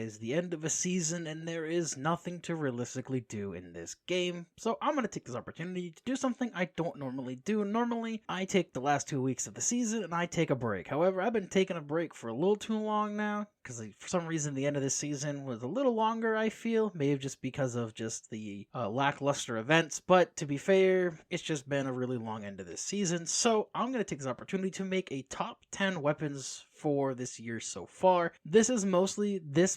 Is the end of a season and there is nothing to realistically do in this game. So I'm going to take this opportunity to do something I don't normally do. Normally, I take the last 2 weeks of the season and I take a break. However, I've been taking a break for a little too long now because for some reason the end of this season was a little longer, I feel. Maybe just because of just the lackluster events. But to be fair, it's just been a really long end of this season. So I'm going to take this opportunity to make a top 10 weapons for this year so far. This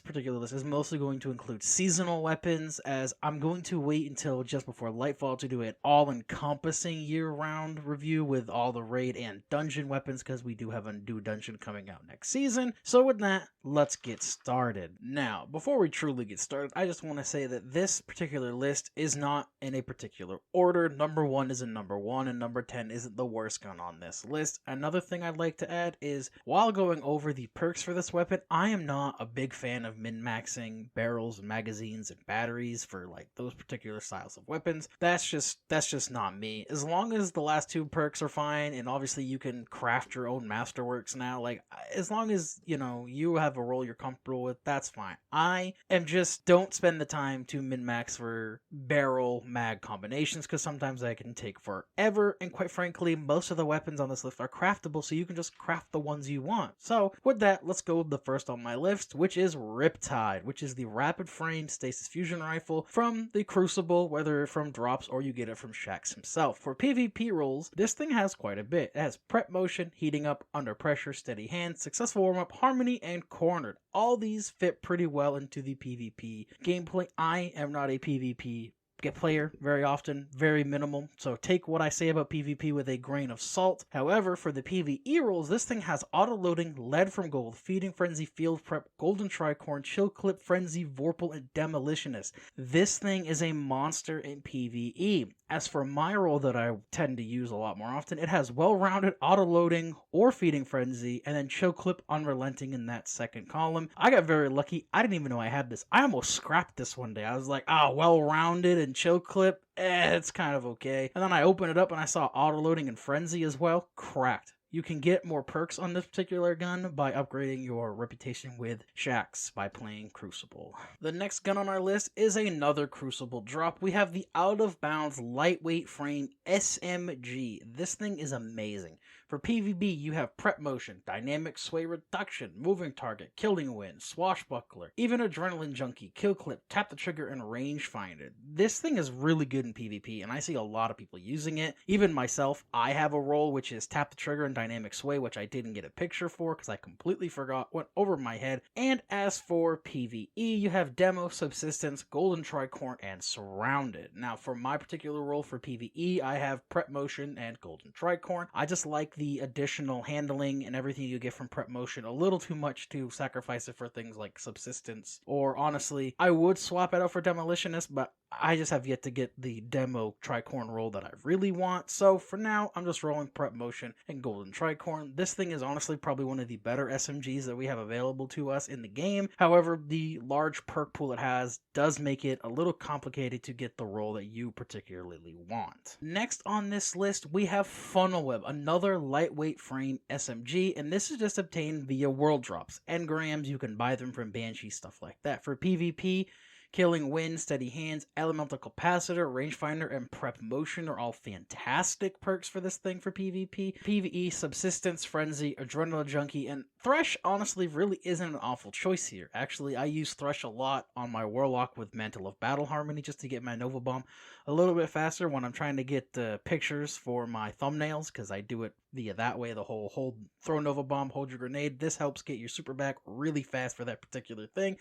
particular list is mostly going to include seasonal weapons, as I'm going to wait until just before Lightfall to do an all-encompassing year-round review with all the raid and dungeon weapons, because we do have a new dungeon coming out next season. So with that, let's get started. Now, before we truly get started, I just want to say that this particular list is not in a particular order. Number 1 is a number 1, and number 10 isn't the worst gun on this list. Another thing I'd like to add is, while going over the perks for this weapon, I am not a big fan of min-maxing barrels and magazines and batteries for like those particular styles of weapons. That's just not me. As long as the last 2 perks are fine, and obviously you can craft your own masterworks now, like as long as you have a role you're comfortable with, that's fine. I am just don't spend the time to min-max for barrel mag combinations, because sometimes that can take forever, and quite frankly most of the weapons on this list are craftable, so you can just craft the ones you want. So with that, let's go with the first on my list, which is Riptide, which is the rapid frame stasis fusion rifle from the Crucible, whether from drops or you get it from Shaxx himself. For PvP roles, this thing has quite a bit. It has prep motion, heating up, under pressure, steady hands, successful warm-up, harmony, and cornered. All these fit pretty well into the PvP gameplay. I am not a PvP player very often, very minimal, so take what I say about PvP with a grain of salt. However, for the PvE rules, this thing has auto-loading, lead from gold, feeding frenzy, field prep, golden tricorn, chill clip, frenzy, vorpal, and demolitionist. This thing is a monster in PvE. As for my role that I tend to use a lot more often, it has well-rounded auto-loading or feeding frenzy, and then chill clip, unrelenting in that second column. I got very lucky. I didn't even know I had this. I almost scrapped this one day. I was like, well-rounded and chill clip, it's kind of okay. And then I opened it up and I saw auto-loading and frenzy as well. Cracked. You can get more perks on this particular gun by upgrading your reputation with Shaxx by playing Crucible. The next gun on our list is another Crucible drop. We have the Out of Bounds Lightweight Frame SMG. This thing is amazing. For PvP, you have prep motion, dynamic sway reduction, moving target, killing wind, swashbuckler, even adrenaline junkie, kill clip, tap the trigger, and rangefinder. This thing is really good in PvP, and I see a lot of people using it. Even myself, I have a role which is tap the trigger and dynamic sway, which I didn't get a picture for because I completely forgot, went over my head. And as for PvE, you have demo, subsistence, golden tricorn, and surrounded. Now, for my particular role for PvE, I have prep motion and golden tricorn. I just like the additional handling and everything you get from prep motion a little too much to sacrifice it for things like subsistence, or honestly I would swap it out for demolitionist, but I just have yet to get the demo tricorn roll that I really want. So for now, I'm just rolling prep motion and golden tricorn. This thing is honestly probably one of the better SMGs that we have available to us in the game. However, the large perk pool it has does make it a little complicated to get the roll that you particularly want. Next on this list, we have Funnel Web, another lightweight frame SMG, and this is just obtained via world drops. Engrams, you can buy them from Banshee, stuff like that. For PvP, killing wind, steady hands, elemental capacitor, rangefinder, and prep motion are all fantastic perks for this thing for PvP. PvE, subsistence, frenzy, adrenaline junkie, and Thresh honestly really isn't an awful choice here. Actually, I use Thresh a lot on my Warlock with Mantle of Battle Harmony just to get my Nova Bomb a little bit faster when I'm trying to get pictures for my thumbnails, because I do it via that way, the whole throw Nova Bomb, hold your grenade. This helps get your super back really fast for that particular thing.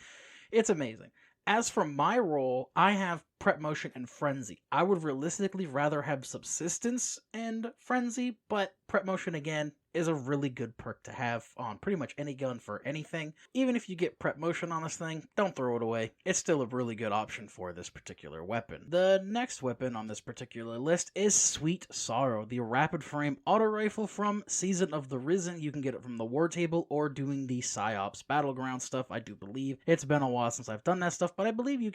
It's amazing. As for my role, I have prep motion and frenzy. I would realistically rather have subsistence and frenzy, but prep motion again is a really good perk to have on pretty much any gun for anything. Even if you get prep motion on this thing, don't throw it away. It's still a really good option for this particular weapon. The next weapon on this particular list is Sweet Sorrow, the rapid frame auto rifle from Season of the Risen. You can get it from the war table or doing the PsyOps battleground stuff, I do believe. It's been a while since I've done that stuff, but I believe you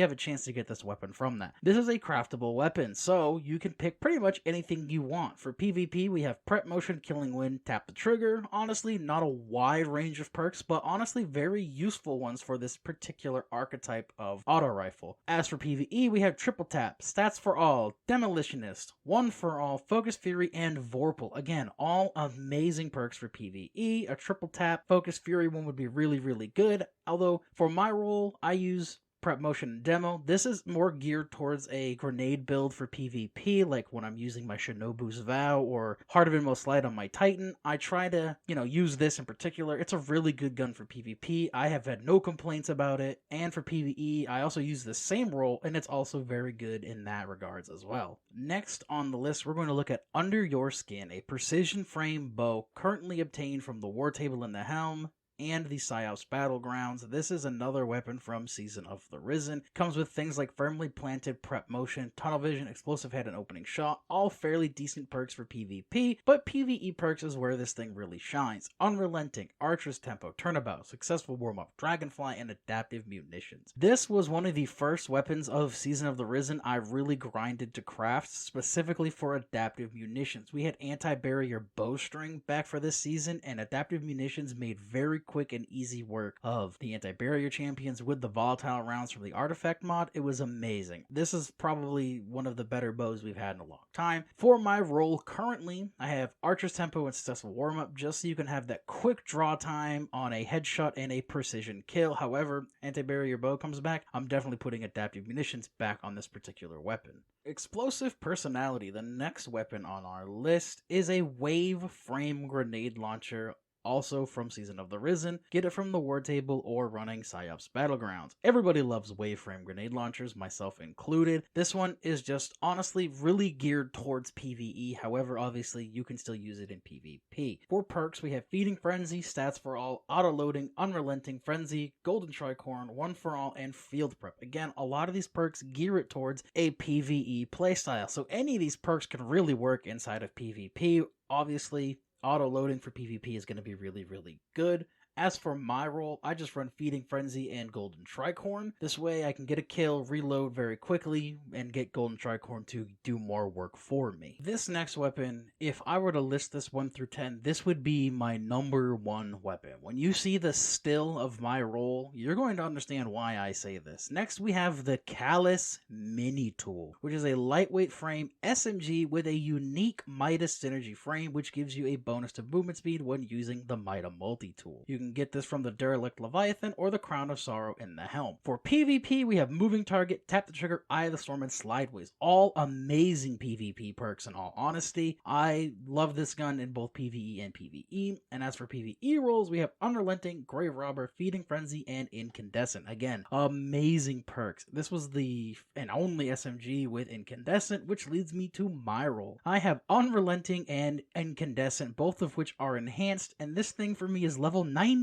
have a chance to get this best weapon from that. This is a craftable weapon, so you can pick pretty much anything you want. For PvP, we have prep motion, killing wind, tap the trigger. Honestly, not a wide range of perks, but honestly very useful ones for this particular archetype of auto rifle. As for PvE, we have triple tap, stats for all, demolitionist, one for all, focus fury, and vorpal. Again, all amazing perks for PvE. A triple tap focus fury one would be really good, although for my role I use prep motion and demo. This is more geared towards a grenade build for PvP, like when I'm using my Shinobu's Vow or Heart of Inmost Light on my Titan. I try to, use this in particular. It's a really good gun for PvP. I have had no complaints about it. And for PvE, I also use the same role, and it's also very good in that regards as well. Next on the list, we're going to look at Under Your Skin, a precision frame bow currently obtained from the War Table in the Helm and the Psyops Battlegrounds. This is another weapon from Season of the Risen. Comes with things like firmly planted prep motion, tunnel vision, explosive head, and opening shot. All fairly decent perks for PvP, but PvE perks is where this thing really shines. Unrelenting, Archer's Tempo, Turnabout, Successful Warm-Up, Dragonfly, and Adaptive Munitions. This was one of the first weapons of Season of the Risen I really grinded to craft, specifically for Adaptive Munitions. We had anti-barrier bowstring back for this season, and Adaptive Munitions made very quick and easy work of the anti-barrier champions with the volatile rounds from the artifact mod. It was amazing. This is probably one of the better bows we've had in a long time. For my role currently, I have Archer's Tempo and Successful Warm-Up, just so you can have that quick draw time on a headshot and a precision kill. However, anti-barrier bow comes back, I'm definitely putting Adaptive Munitions back on this particular weapon. Explosive Personality, the next weapon on our list, is a wave frame grenade launcher, also from Season of the Risen. Get it from the War Table or running Psyops Battlegrounds. Everybody loves wave frame grenade launchers, myself included. This one is just honestly really geared towards PvE, however obviously you can still use it in PvP. For perks, we have Feeding Frenzy, Stats for All, Auto Loading, Unrelenting, Frenzy, Golden Tricorn, One for All, and Field Prep. Again, a lot of these perks gear it towards a PvE playstyle, so any of these perks can really work inside of PvP. Obviously, auto loading for PvP is going to be really good. As for my role, I just run Feeding Frenzy and Golden Tricorn. This way I can get a kill, reload very quickly, and get Golden Tricorn to do more work for me. This next weapon, if I were to list this 1 through 10, this would be my number 1 weapon. When you see the still of my role, you're going to understand why I say this. Next we have the Callus Mini Tool, which is a lightweight frame SMG with a unique Midas synergy frame, which gives you a bonus to movement speed when using the Mida multi-tool. You can get this from the Derelict Leviathan or the Crown of Sorrow in the Helm. For PvP, we have Moving Target, Tap the Trigger, Eye of the Storm, and Slideways. All amazing PvP perks in all honesty. I love this gun in both PvE and PvE. And as for PvE roles, we have Unrelenting, Grave Robber, Feeding Frenzy, and Incandescent. Again, amazing perks. This was the and only SMG with Incandescent, which leads me to my role. I have Unrelenting and Incandescent, both of which are enhanced, and this thing for me is level 97.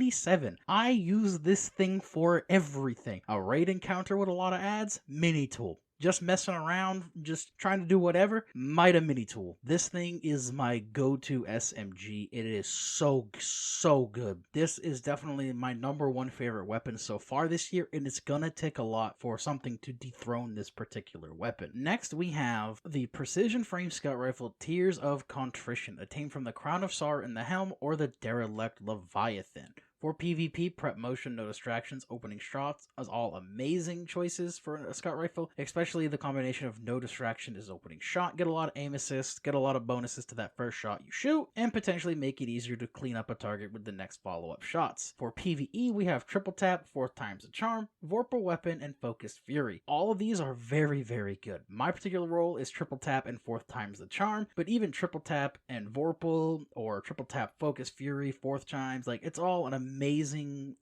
I use this thing for everything. A raid encounter with a lot of ads, mini tool. Just messing around, just trying to do whatever, Mida mini tool. This thing is my go-to SMG. It is so good. This is definitely my number 1 favorite weapon so far this year, and it's gonna take a lot for something to dethrone this particular weapon. Next, we have the Precision Frame Scout Rifle Tears of Contrition, attained from the Crown of Sorrow in the Helm or the Derelict Leviathan. For PvP, Prep Motion, No Distractions, Opening Shots is all amazing choices for a scout rifle, especially the combination of No Distraction is Opening Shot. Get a lot of aim assist, get a lot of bonuses to that first shot you shoot, and potentially make it easier to clean up a target with the next follow-up shots. For PvE, we have Triple Tap, 4th Time's the Charm, Vorpal Weapon, and Focused Fury. All of these are very good. My particular role is Triple Tap and 4th Time's the Charm, but even Triple Tap and Vorpal, or Triple Tap, Focused Fury, 4th Times, like, it's all amazing.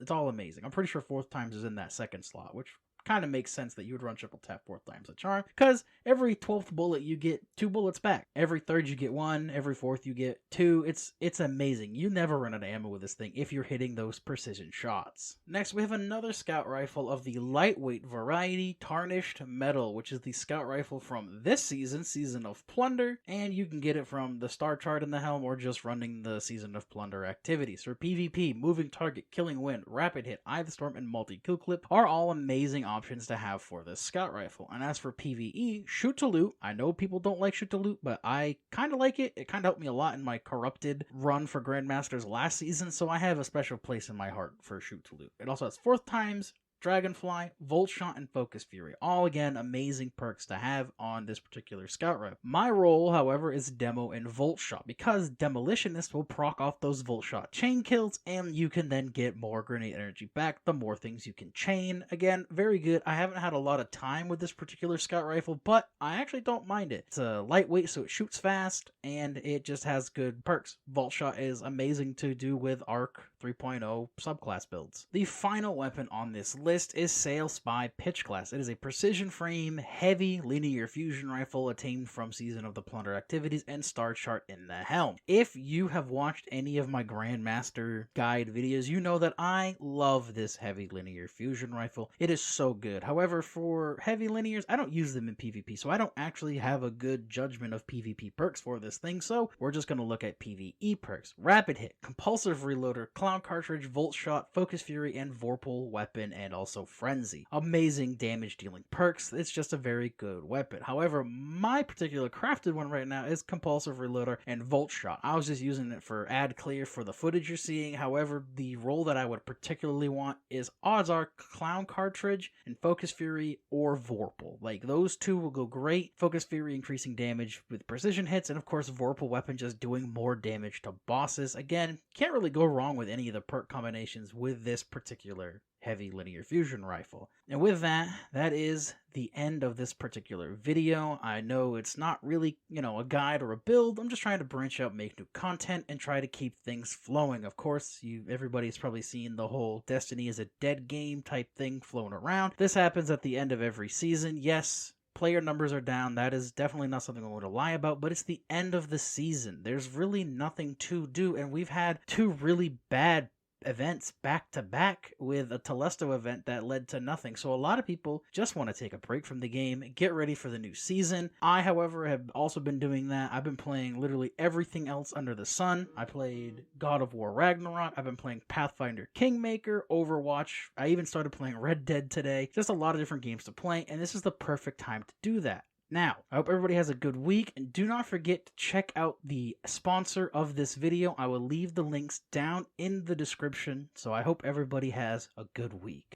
It's all amazing. I'm pretty sure 4th Times is in that second slot, which kind of makes sense that you would run Triple Tap 4th Times a Charm, because every 12th bullet you get 2 bullets back. Every 3rd you get 1, every 4th you get 2. It's amazing. You never run out of ammo with this thing if you're hitting those precision shots. Next, we have another scout rifle of the lightweight variety, Tarnished Metal, which is the scout rifle from this season, Season of Plunder, and you can get it from the star chart in the Helm or just running the Season of Plunder activities. For PvP, Moving Target, Killing Wind, Rapid Hit, Eye of the Storm, and Multi-Kill Clip are all amazing options options to have for this scout rifle. And as for PvE, shoot to loot. I know people don't like shoot to loot, but I kind of like it. It kind of helped me a lot in my corrupted run for Grandmasters last season, so I have a special place in my heart for shoot to loot. It also has 4th times, Dragonfly, Volt Shot, and Focus Fury. All, again, amazing perks to have on this particular scout rifle. My role, however, is Demo and Volt Shot, because Demolitionist will proc off those Volt Shot chain kills, and you can then get more grenade energy back the more things you can chain. Again, very good. I haven't had a lot of time with this particular scout rifle, but I actually don't mind it. It's a lightweight, so it shoots fast, and it just has good perks. Volt Shot is amazing to do with Arc 3.0 subclass builds. The final weapon on this list is Sail Spy Pitch Class. It is a precision frame, heavy linear fusion rifle attained from Season of the Plunder activities and star chart in the helm. If you have watched any of my Grandmaster guide videos, you know that I love this heavy linear fusion rifle. It is so good. However, for heavy linears, I don't use them in PvP, so I don't actually have a good judgment of PvP perks for this thing, so we're just going to look at PvE perks. Rapid Hit, Compulsive Reloader, Clown Cartridge, Volt Shot, Focus Fury, and Vorpal Weapon, and also Frenzy. Amazing damage dealing perks. It's just a very good weapon. However, my particular crafted one right now is Compulsive Reloader and Volt Shot. I was just using it for ad clear for the footage you're seeing. However, the role that I would particularly want is odds are Clown Cartridge and Focus Fury or Vorpal. Like, those two will go great. Focus Fury increasing damage with precision hits, and of course Vorpal Weapon just doing more damage to bosses. Again, can't really go wrong with any of the perk combinations with this particular heavy linear fusion rifle. And with that, that is the end of this particular video. I know it's not really, a guide or a build. I'm just trying to branch out, make new content, and try to keep things flowing. Of course, everybody's probably seen the whole Destiny is a dead game type thing flown around. This happens at the end of every season. Yes, player numbers are down. That is definitely not something I'm going to lie about, but it's the end of the season. There's really nothing to do, and we've had 2 really bad events back to back with a Telesto event that led to nothing. So a lot of people just want to take a break from the game, get ready for the new season. I, however, have also been doing that. I've been playing literally everything else under the sun. I played God of War Ragnarok. I've been playing Pathfinder Kingmaker, Overwatch. I even started playing Red Dead today. Just a lot of different games to play, and this is the perfect time to do that. Now, I hope everybody has a good week, and do not forget to check out the sponsor of this video. I will leave the links down in the description, so I hope everybody has a good week.